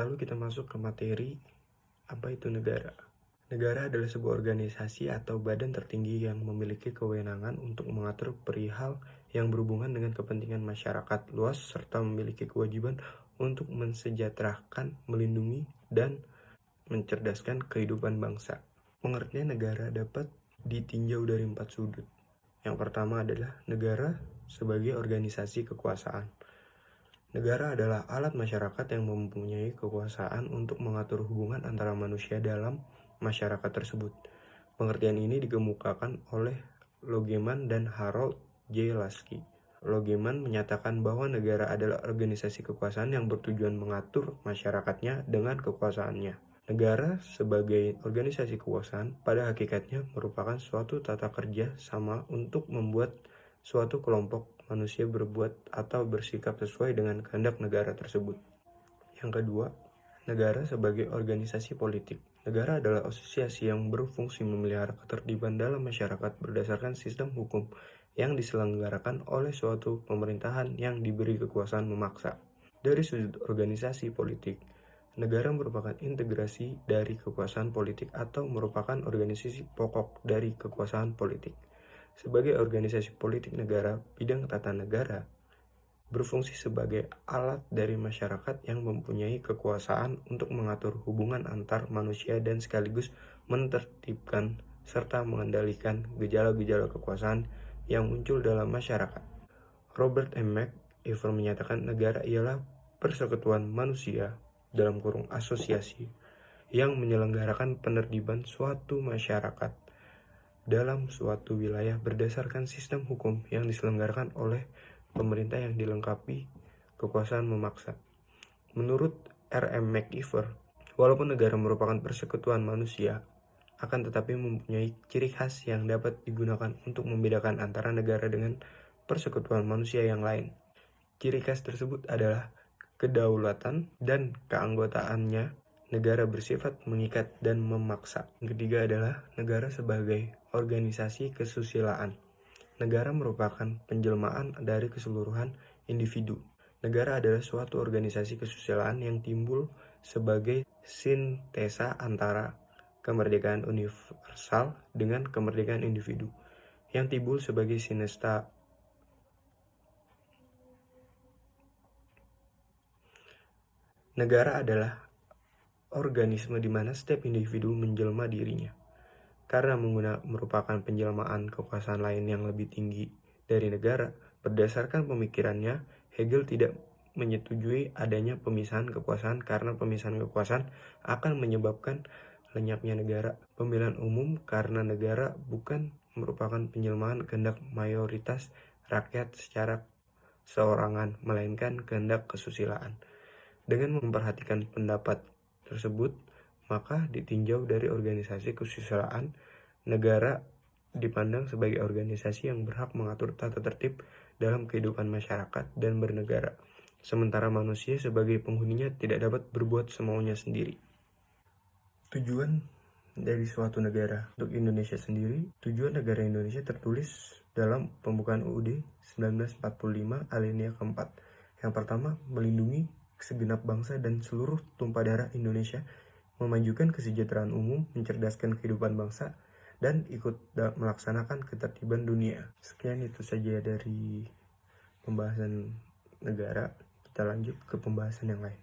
Lalu kita masuk ke materi, apa itu negara? Negara adalah sebuah organisasi atau badan tertinggi yang memiliki kewenangan untuk mengatur perihal yang berhubungan dengan kepentingan masyarakat luas serta memiliki kewajiban untuk mensejahterakan, melindungi, dan mencerdaskan kehidupan bangsa. Pengertian negara dapat ditinjau dari 4 sudut. Yang pertama adalah negara sebagai organisasi kekuasaan. Negara adalah alat masyarakat yang mempunyai kekuasaan untuk mengatur hubungan antara manusia dalam masyarakat tersebut. Pengertian ini dikemukakan oleh Logeman dan Harold J. Lasky. Logeman menyatakan bahwa negara adalah organisasi kekuasaan yang bertujuan mengatur masyarakatnya dengan kekuasaannya. Negara sebagai organisasi kekuasaan pada hakikatnya merupakan suatu tata kerja sama untuk membuat suatu kelompok manusia berbuat atau bersikap sesuai dengan kehendak negara tersebut. Yang kedua, negara sebagai organisasi politik. Negara adalah asosiasi yang berfungsi memelihara ketertiban dalam masyarakat berdasarkan sistem hukum yang diselenggarakan oleh suatu pemerintahan yang diberi kekuasaan memaksa. Dari sudut organisasi politik, negara merupakan integrasi dari kekuasaan politik atau merupakan organisasi pokok dari kekuasaan politik. Sebagai organisasi politik negara, bidang tata negara berfungsi sebagai alat dari masyarakat yang mempunyai kekuasaan untuk mengatur hubungan antar manusia dan sekaligus menertibkan serta mengendalikan gejala-gejala kekuasaan yang muncul dalam masyarakat. Robert M. McIver menyatakan negara ialah persekutuan manusia dalam kurung asosiasi yang menyelenggarakan penertiban suatu masyarakat dalam suatu wilayah berdasarkan sistem hukum yang diselenggarakan oleh pemerintah yang dilengkapi kekuasaan memaksa. Menurut R.M. McIver, walaupun negara merupakan persekutuan manusia, akan tetapi mempunyai ciri khas yang dapat digunakan untuk membedakan antara negara dengan persekutuan manusia yang lain. Ciri khas tersebut adalah kedaulatan dan keanggotaannya. Negara bersifat mengikat dan memaksa. Yang ketiga adalah negara sebagai organisasi kesusilaan. Negara merupakan penjelmaan dari keseluruhan individu. Negara adalah suatu organisasi kesusilaan yang timbul sebagai sintesa antara kemerdekaan universal dengan kemerdekaan individu, yang timbul sebagai sinesta negara adalah organisme di mana setiap individu menjelma dirinya. Karena merupakan penjelmaan kekuasaan lain yang lebih tinggi dari negara, berdasarkan pemikirannya, Hegel tidak menyetujui adanya pemisahan kekuasaan karena pemisahan kekuasaan akan menyebabkan lenyapnya negara. Pemilihan umum karena negara bukan merupakan penjelmaan kehendak mayoritas rakyat secara seorangan, melainkan kehendak kesusilaan. Dengan memperhatikan pendapat tersebut, maka ditinjau dari organisasi kesusilaan, negara dipandang sebagai organisasi yang berhak mengatur tata tertib dalam kehidupan masyarakat dan bernegara, sementara manusia sebagai penghuninya tidak dapat berbuat semaunya sendiri. Tujuan dari suatu negara. Untuk Indonesia sendiri, tujuan negara Indonesia tertulis dalam pembukaan UUD 1945 alinea keempat. Yang pertama, melindungi segenap bangsa dan seluruh tumpah darah Indonesia, memajukan kesejahteraan umum, mencerdaskan kehidupan bangsa, dan ikut melaksanakan ketertiban dunia. Sekian itu saja dari pembahasan negara. Kita lanjut ke pembahasan yang lain.